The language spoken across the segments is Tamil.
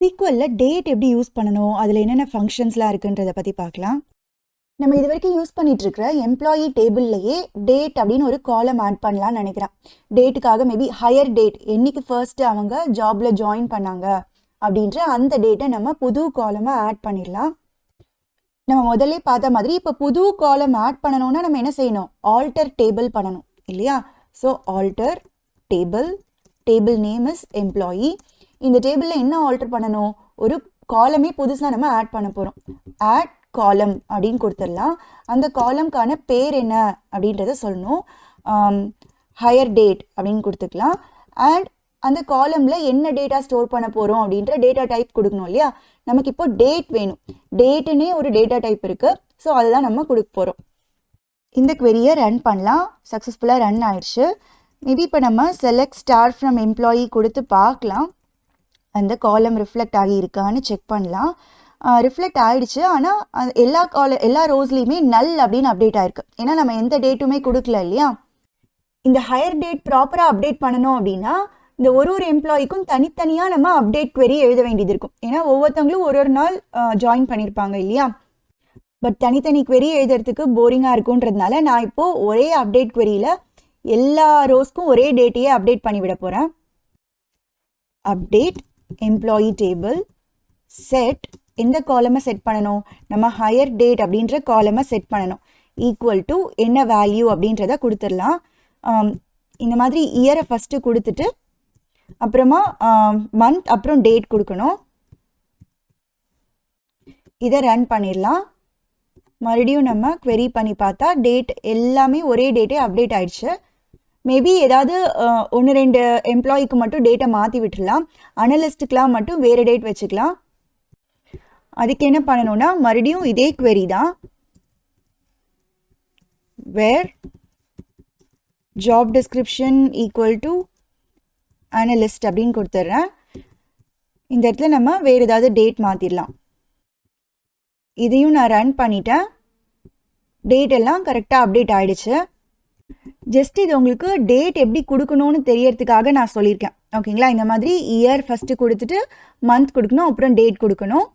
SQLல டேட் எப்படி யூஸ் பண்ணணும், அதில் என்னென்ன ஃபங்க்ஷன்ஸ்லாம் இருக்குன்றத பற்றி பார்க்கலாம். நம்ம இது வரைக்கும் யூஸ் பண்ணிட்டு இருக்கிற எம்ப்ளாயி டேபிள்லையே டேட் அப்படின்னு ஒரு காலம் ஆட் பண்ணலாம்னு நினைக்கிறேன். டேட்டுக்காக மேபி ஹையர் டேட், என்னைக்கு ஃபர்ஸ்ட் அவங்க ஜாப்ல ஜாயின் பண்ணாங்க அப்படின்ற அந்த டேட்டை நம்ம புது காலமாக ஆட் பண்ணிடலாம். நம்ம முதல்ல பார்த்த மாதிரி இப்போ புது காலம் ஆட் பண்ணணும்னா நம்ம என்ன செய்யணும், ஆல்டர் டேபிள் பண்ணணும் இல்லையா? So alter table, table name is employee. இந்த டேபிளில் என்ன ஆல்டர் பண்ணணும், ஒரு காலமே புதுசாக நம்ம ஆட் பண்ண போகிறோம். ஆட் காலம் அப்படின்னு கொடுத்துடலாம். அந்த காலம்கான பேர் என்ன அப்படின்றத சொல்லணும். ஹையர் டேட் அப்படின்னு கொடுத்துக்கலாம். அண்ட் அந்த காலமில் என்ன டேட்டா ஸ்டோர் பண்ண போகிறோம் அப்படின்ற டேட்டா டைப் கொடுக்கணும் இல்லையா? நமக்கு இப்போ டேட் வேணும். டேட்டுன்னே ஒரு டேட்டா டைப் இருக்குது. ஸோ அதுதான் நம்ம கொடுக்க போகிறோம். இந்த query-யை ரன் பண்ணலாம். சக்ஸஸ்ஃபுல்லாக ரன் ஆயிடுச்சு. மேபி இப்போ நம்ம செலக்ட் ஸ்டார் ஃப்ரம் எம்ப்ளாயி கொடுத்து பார்க்கலாம். அந்த காலம் ரிஃப்ளெக்ட் ஆகி இருக்கான்னு செக் பண்ணலாம். ரிஃப்ளெக்ட் ஆகிடுச்சு. ஆனால் எல்லா ரோஸ்லேயுமே நல் அப்படின்னு அப்டேட் ஆயிருக்கு. ஏன்னா நம்ம எந்த டேட்டுமே கொடுக்கல இல்லையா? இந்த ஹையர் டேட் ப்ராப்பராக அப்டேட் பண்ணணும் அப்படின்னா இந்த ஒரு எம்ப்ளாய்க்கும் தனித்தனியாக நம்ம அப்டேட் query எழுத வேண்டியது இருக்கும். ஏன்னா ஒவ்வொருத்தவங்களும் ஒரு நாள் ஜாயின் பண்ணியிருப்பாங்க இல்லையா? பட் தனித்தனி query எழுதுறதுக்கு போரிங்காக இருக்குன்றதுனால நான் இப்போது ஒரே அப்டேட் queryயில் எல்லா ரோஸ்க்கும் ஒரே டேட்டையே அப்டேட் பண்ணிவிட போகிறேன். அப்டேட் எம்ப்ளாயி டேபிள் செட், எந்த காலமை செட் பண்ணணும், நம்ம ஹையர் டேட் அப்படின்ற காலமை செட் பண்ணணும். ஈக்குவல் டு என்ன வேல்யூ அப்படின்றத கொடுத்துடலாம். இந்த மாதிரி இயரை ஃபஸ்ட்டு கொடுத்துட்டு அப்புறமா மந்த் அப்புறம் டேட் கொடுக்கணும். இதை ரன் பண்ணிடலாம். மறுபடியும் நம்ம query பண்ணி பார்த்தா டேட் எல்லாமே ஒரே டேட்டே அப்டேட் ஆயிடுச்சு. மேபி ஏதாவது 1-2 எம்ப்ளாய்க்கு மட்டும் டேட்டை மாற்றி விட்டுடலாம். அனலிஸ்ட்டுக்கெலாம் மட்டும் வேறு டேட் வச்சுக்கலாம். அதுக்கு என்ன பண்ணணும்னா மறுபடியும் இதே query தான். Where job description equal to analyst அப்படின்னு கொடுத்துட்றேன். இந்த இடத்துல நம்ம வேறு ஏதாவது டேட் மாற்றிடலாம். இதையும் நான் ரன் பண்ணிட்டேன். டேட் எல்லாம் கரெக்டாக அப்டேட் ஆகிடுச்சு. ஜஸ்ட் இது உங்களுக்கு டேட் எப்படி கொடுக்கணும்னு தெரியறதுக்காக நான் சொல்லியிருக்கேன். ஓகேங்களா? இந்த மாதிரி இயர் ஃபஸ்ட்டு கொடுத்துட்டு மந்த் கொடுக்கணும், அப்புறம் டேட் கொடுக்கணும்.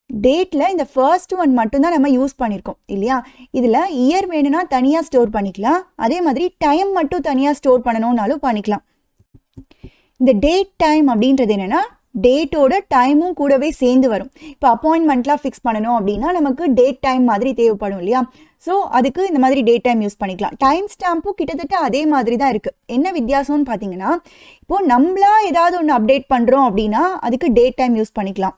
டேட்டில் இந்த ஃபர்ஸ்ட் ஒன் மட்டும்தான் நம்ம யூஸ் பண்ணியிருக்கோம் இல்லையா? இதில் இயர் வேணும்னா தனியாக ஸ்டோர் பண்ணிக்கலாம். அதே மாதிரி டைம் மட்டும் தனியாக ஸ்டோர் பண்ணணும்னாலும் பண்ணிக்கலாம். இந்த டேட் டைம் அப்படின்றது என்னென்னா டேட்டோட டைமும் கூடவே சேர்ந்து வரும். இப்போ அப்பாயின்மெண்ட்லாம் ஃபிக்ஸ் பண்ணணும் அப்படின்னா நமக்கு டேட் டைம் மாதிரி தேவைப்படும் இல்லையா? ஸோ அதுக்கு இந்த மாதிரி டேட் டைம் யூஸ் பண்ணிக்கலாம். டைம் ஸ்டாம்பும் கிட்டத்தட்ட அதே மாதிரி தான் இருக்குது. என்ன வித்தியாசம்னு பார்த்தீங்கன்னா இப்போது நம்மளா ஏதாவது ஒன்று அப்டேட் பண்ணுறோம் அப்படின்னா அதுக்கு டேட் டைம் யூஸ் பண்ணிக்கலாம்.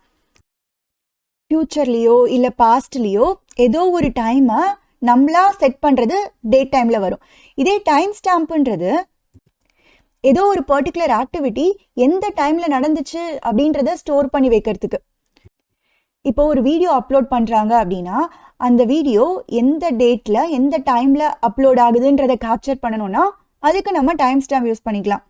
ஃப்யூச்சர்லேயோ இல்லை பாஸ்ட்லேயோ ஏதோ ஒரு டைமை நம்மளா செட் பண்ணுறது டேட் டைமில் வரும். இதே டைம் ஸ்டாம்புன்றது ஏதோ ஒரு பர்டிகுலர் ஆக்டிவிட்டி எந்த டைமில் நடந்துச்சு அப்படின்றத ஸ்டோர் பண்ணி வைக்கிறதுக்கு. இப்போ ஒரு வீடியோ அப்லோட் பண்ணுறாங்க அப்படின்னா அந்த வீடியோ எந்த டேட்டில் எந்த டைமில் அப்லோட் ஆகுதுன்றதை கேப்சர் பண்ணணும்னா அதுக்கு நம்ம டைம் ஸ்டாம்ப் யூஸ் பண்ணிக்கலாம்.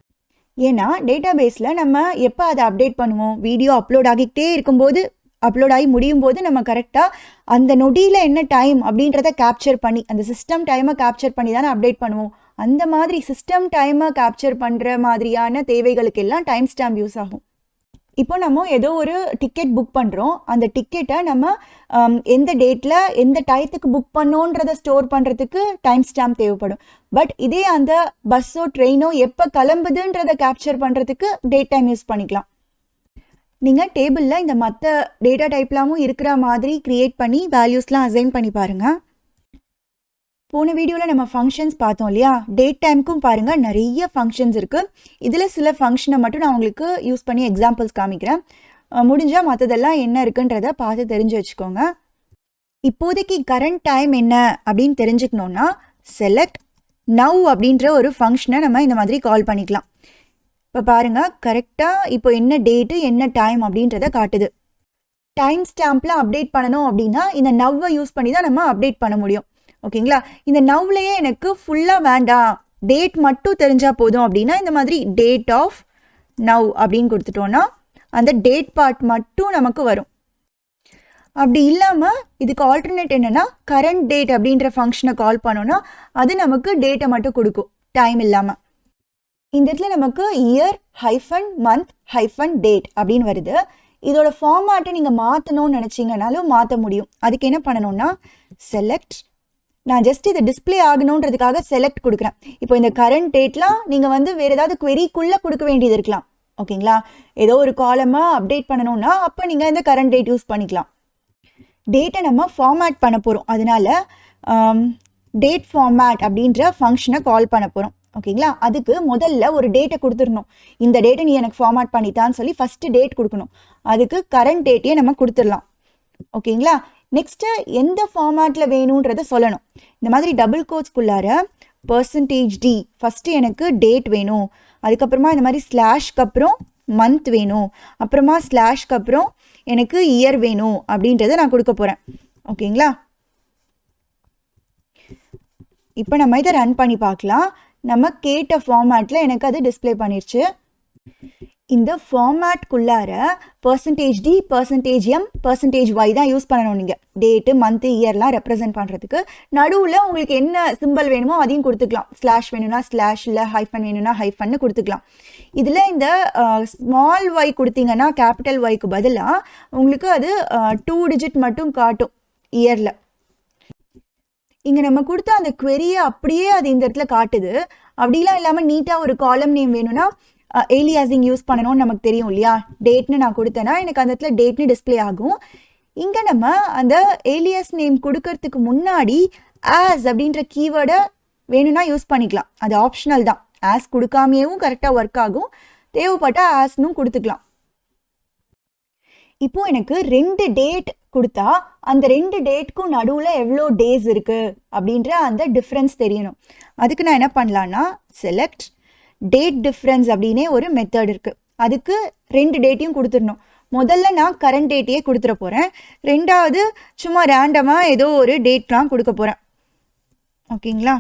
ஏன்னா டேட்டா பேஸில் நம்ம எப்போ அதை அப்டேட் பண்ணுவோம், வீடியோ அப்லோட் ஆகிக்கிட்டே இருக்கும்போது, அப்லோட் ஆகி முடியும் போது நம்ம கரெக்டாக அந்த நொடியில் என்ன டைம் அப்படின்றத கேப்சர் பண்ணி அந்த சிஸ்டம் டைமை கேப்சர் பண்ணி தானே அப்டேட் பண்ணுவோம். அந்த மாதிரி சிஸ்டம் டைமை கேப்சர் பண்ணுற மாதிரியான தேவைகளுக்கு எல்லாம் டைம் ஸ்டாம்ப் யூஸ் ஆகும். இப்போ நம்ம ஏதோ ஒரு டிக்கெட் புக் பண்ணுறோம். அந்த டிக்கெட்டை நம்ம எந்த டேட்டில் எந்த டயத்துக்கு புக் பண்ணோன்றதை ஸ்டோர் பண்ணுறதுக்கு டைம் ஸ்டாம்ப் தேவைப்படும். பட் இதே அந்த பஸ்ஸோ ட்ரெயினோ எப்போ கிளம்புதுன்றதை கேப்சர் பண்ணுறதுக்கு டேட் டைம் யூஸ் பண்ணிக்கலாம். நீங்கள் டேபிளில் இந்த மற்ற டேட்டா டைப்லாமும் இருக்கிற மாதிரி க்ரியேட் பண்ணி வேல்யூஸ்லாம் அசைன் பண்ணி பாருங்கள். போன வீடியோவில் நம்ம ஃபங்க்ஷன்ஸ் பார்த்தோம் இல்லையா? டேட் டைமுக்கும் பாருங்கள் நிறைய ஃபங்க்ஷன்ஸ் இருக்குது. இதில் சில ஃபங்க்ஷனை மட்டும் நான் உங்களுக்கு யூஸ் பண்ணி எக்ஸாம்பிள்ஸ் காமிக்கிறேன். முடிஞ்சால் மற்றதெல்லாம் என்ன இருக்குன்றதை பார்த்து தெரிஞ்சு வச்சுக்கோங்க. இப்போதைக்கு கரண்ட் டைம் என்ன அப்படின்னு தெரிஞ்சுக்கணுன்னா செலக்ட் நவ் அப்படின்ற ஒரு ஃபங்க்ஷனை நம்ம இந்த மாதிரி கால் பண்ணிக்கலாம். இப்போ பாருங்கள் கரெக்டாக இப்போ என்ன டேட்டு என்ன டைம் அப்படின்றத காட்டுது. டைம் ஸ்டாம்பில் அப்டேட் பண்ணணும் அப்படின்னா இந்த நவ்வை யூஸ் பண்ணி தான் நம்ம அப்டேட் பண்ண முடியும். ஓகேங்களா? இந்த நவ்லையே எனக்கு ஃபுல்லாக வேண்டாம், டேட் மட்டும் தெரிஞ்சால் போதும் அப்படின்னா இந்த மாதிரி டேட் ஆஃப் நவ் அப்படின்னு கொடுத்துட்டோன்னா அந்த டேட் பார்ட் மட்டும் நமக்கு வரும். அப்படி இல்லாமல் இதுக்கு ஆல்டர்னேட் என்னென்னா கரண்ட் டேட் அப்படின்ற ஃபங்க்ஷனை கால் பண்ணோன்னா அது நமக்கு டேட்டை மட்டும் கொடுக்கும், டைம் இல்லாமல். இந்த இடத்துல நமக்கு year hyphen month hyphen date அப்படின்னு வருது. இதோட ஃபார்மேட்டை நீங்கள் மாற்றணும்னு நினச்சிங்கனாலும் மாற்ற முடியும். அதுக்கு என்ன பண்ணணும்னா செலக்ட், நான் ஜஸ்ட் இதை டிஸ்பிளே ஆகணுன்றதுக்காக செலக்ட் கொடுக்குறேன். இப்போ இந்த கரண்ட் டேட்லாம் நீங்கள் வந்து வேறு ஏதாவது queryக்குள்ளே கொடுக்க வேண்டியது இருக்கலாம். ஓகேங்களா, ஏதோ ஒரு காலமாக அப்டேட் பண்ணணும்னா அப்போ நீங்கள் இந்த கரண்ட் டேட் யூஸ் பண்ணிக்கலாம். டேட்டை நம்ம ஃபார்மேட் பண்ண போகிறோம், அதனால டேட் ஃபார்மேட் அப்படின்ற ஃபங்க்ஷனை கால் பண்ண போகிறோம். ஓகேங்களா, அதுக்கு முதல்ல ஒரு டேட்டை கொடுத்துடணும். இந்த டேட்டை நீ எனக்கு ஃபார்மேட் பண்ணித்தான்னு சொல்லி ஃபஸ்ட்டு டேட் கொடுக்கணும். அதுக்கு கரண்ட் டேட்டையே நம்ம கொடுத்துடலாம். ஓகேங்களா, நெக்ஸ்ட்டு எந்த ஃபார்மேட்டில் வேணுன்றதை சொல்லணும். இந்த மாதிரி டபுள் கோட்ஸ்குள்ளார %d ஃபஸ்ட்டு எனக்கு டேட் வேணும், அதுக்கப்புறமா இந்த மாதிரி ஸ்லாஷ்க்கு அப்புறம் மந்த் வேணும், அப்புறமா ஸ்லாஷ்க்கு அப்புறம் எனக்கு இயர் வேணும் அப்படின்றத நான் கொடுக்க போகிறேன். ஓகேங்களா, இப்போ நம்ம இதை ரன் பண்ணி பார்க்கலாம். நம்ம கேட்ட ஃபார்மேட்டில் எனக்கு அது டிஸ்பிளே பண்ணிருச்சு. இந்த ஃபார்மேட்குள்ளார %d %m %y தான் யூஸ் பண்ணணும். நீங்கள் டேட்டு மந்த்து இயர்லாம் ரெப்ரசென்ட் பண்ணுறதுக்கு நடுவில் உங்களுக்கு என்ன சிம்பிள் வேணுமோ அதையும் கொடுத்துக்கலாம். ஸ்லாஷ் வேணும்னா ஸ்லாஷ், இல்லை ஹைஃபன் வேணும்னா ஹைஃபன்னு கொடுத்துக்கலாம். இதில் இந்த ஸ்மால் ஒய் கொடுத்தீங்கன்னா கேபிட்டல் ஒய்க்கு பதிலாக உங்களுக்கு அது 2 டிஜிட் மட்டும் காட்டும் இயரில். இங்கே நம்ம கொடுத்த அந்த query-யை அப்படியே அது இந்த இடத்துல காட்டுது. அப்படிலாம் இல்லாமல் நீட்டாக ஒரு காலம் நேம் வேணும்னா ஏலியாசிங் யூஸ் பண்ணணும்னு நமக்கு தெரியும் இல்லையா. டேட்னு நான் கொடுத்தேன்னா எனக்கு அந்த இடத்துல டேட்னு டிஸ்பிளே ஆகும். இங்கே நம்ம அந்த ஏலியாஸ் நேம் கொடுக்கறதுக்கு முன்னாடி ஆஸ் அப்படின்ற கீவேர்டை வேணும்னா யூஸ் பண்ணிக்கலாம். அது ஆப்ஷனல் தான். ஆஸ் கொடுக்காமையவும் கரெக்டாக ஒர்க் ஆகும், தேவைப்பட்டால் ஆஸ்னும் கொடுத்துக்கலாம். இப்போ எனக்கு 2 டேட் கொடுத்தா அந்த 2 டேட்க்கும் நடுவில் எவ்வளோ டேஸ் இருக்குது அப்படின்ற அந்த டிஃப்ரென்ஸ் தெரியணும். அதுக்கு நான் என்ன பண்ணலான்னா செலக்ட் டேட் டிஃப்ரென்ஸ் அப்படின்னே ஒரு மெத்தட் இருக்குது. அதுக்கு 2 டேட்டையும் கொடுத்துடணும். முதல்ல நான் கரண்ட் டேட்டையே கொடுத்துட போகிறேன். ரெண்டாவது சும்மா ரேண்டமாக ஏதோ ஒரு டேட்லாம் கொடுக்க போகிறேன். ஓகேங்களா,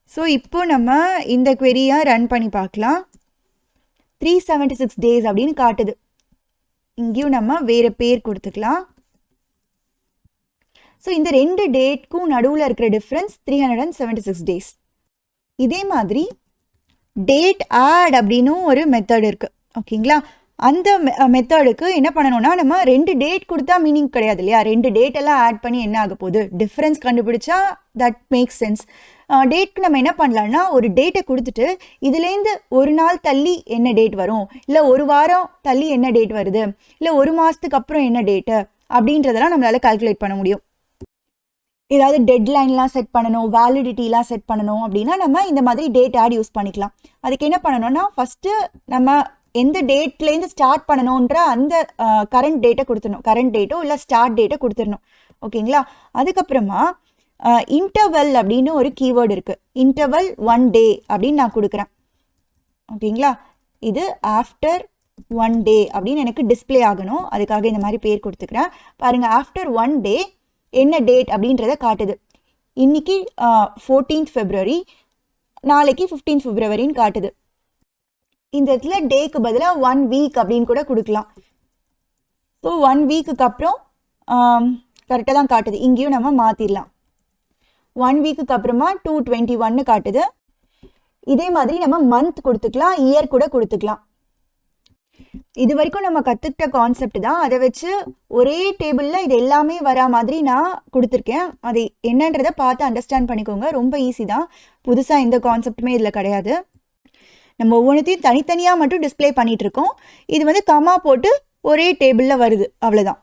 ஸோ இப்போ நம்ம இந்த query-யை ரன் பண்ணி பார்க்கலாம். 376 டேஸ் அப்படின்னு காட்டுது. இங்கேயும் நம்ம வேறு பேர் கொடுத்துக்கலாம். ஸோ இந்த 2 டேட்க்கும் நடுவில் இருக்கிற டிஃப்ரென்ஸ் 376 டேஸ். இதே மாதிரி டேட் ஆட் அப்படின்னு ஒரு மெத்தட் இருக்குது. ஓகேங்களா, அந்த மெத்தடுக்கு என்ன பண்ணணும்னா நம்ம 2 டேட் கொடுத்தா மீனிங் கிடையாது இல்லையா. 2 டேட்டெல்லாம் ஆட் பண்ணி என்ன ஆக போகுது, டிஃப்ரென்ஸ் கண்டுபிடிச்சா தட் மேக்ஸ் சென்ஸ். டேட்க்கு நம்ம என்ன பண்ணலான்னா ஒரு டேட்டை கொடுத்துட்டு இதுலேருந்து ஒரு நாள் தள்ளி என்ன டேட் வரும், இல்லை ஒரு வாரம் தள்ளி என்ன டேட் வருது, இல்லை ஒரு மாதத்துக்கு அப்புறம் என்ன டேட்டு அப்படின்றதெல்லாம் நம்மளால் கால்குலேட் பண்ண முடியும். ஏதாவது டெட்லைன்லாம் செட் பண்ணணும், வேலிடிட்டிலாம் செட் பண்ணணும் அப்படின்னா நம்ம இந்த மாதிரி டேட் ஆட் யூஸ் பண்ணிக்கலாம். அதுக்கு என்ன பண்ணணும்னா ஃபஸ்ட்டு நம்ம எந்த டேட்லேருந்து ஸ்டார்ட் பண்ணணுன்ற அந்த கரண்ட் டேட்டை கொடுத்துடணும். கரண்ட் டேட்டோ இல்லை ஸ்டார்ட் டேட்டை கொடுத்துடணும். ஓகேங்களா, அதுக்கப்புறமா இன்டர்வல் அப்படின்னு ஒரு கீவேர்டு இருக்குது. இன்டர்வல் 1 டே அப்படின்னு நான் கொடுக்குறேன். ஓகேங்களா, இது ஆஃப்டர் 1 டே அப்படின்னு எனக்கு டிஸ்பிளே ஆகணும். அதுக்காக இந்த மாதிரி பேர் கொடுத்துக்கிறேன். பாருங்கள், ஆஃப்டர் 1 டே என்ன டேட் அப்படின்றத காட்டுது. இன்னைக்கு 14th February, நாளைக்கு 15th February காட்டுது. இந்த இடத்துல டேக்கு பதிலாக 1 வீக் அப்படின்னு கூட கொடுக்கலாம். ஸோ 1 வீக்குக்கு அப்புறம் கரெக்டாக தான் காட்டுது. இங்கேயும் நம்ம மாற்றிடலாம். 1 வீக்குக்கு அப்புறமா 2/21 காட்டுது. இதே மாதிரி நம்ம மந்த் கொடுத்துக்கலாம், இயர் கூட கொடுத்துக்கலாம். இது வரைக்கும் நம்ம கற்றுக்கிட்ட கான்செப்ட் தான். அதை வச்சு ஒரே டேபிளில் இது எல்லாமே வரா மாதிரி நான் கொடுத்துருக்கேன். அது என்னன்றதை பார்த்து அண்டர்ஸ்டாண்ட் பண்ணிக்கோங்க. ரொம்ப ஈஸி தான். புதுசாக எந்த கான்செப்ட்டுமே இதில் கிடையாது. நம்ம ஒவ்வொன்றுத்தையும் தனித்தனியாக மட்டும் டிஸ்பிளே பண்ணிகிட்ருக்கோம். இது வந்து கமா போட்டு ஒரே டேபிளில் வருது, அவ்வளோதான்.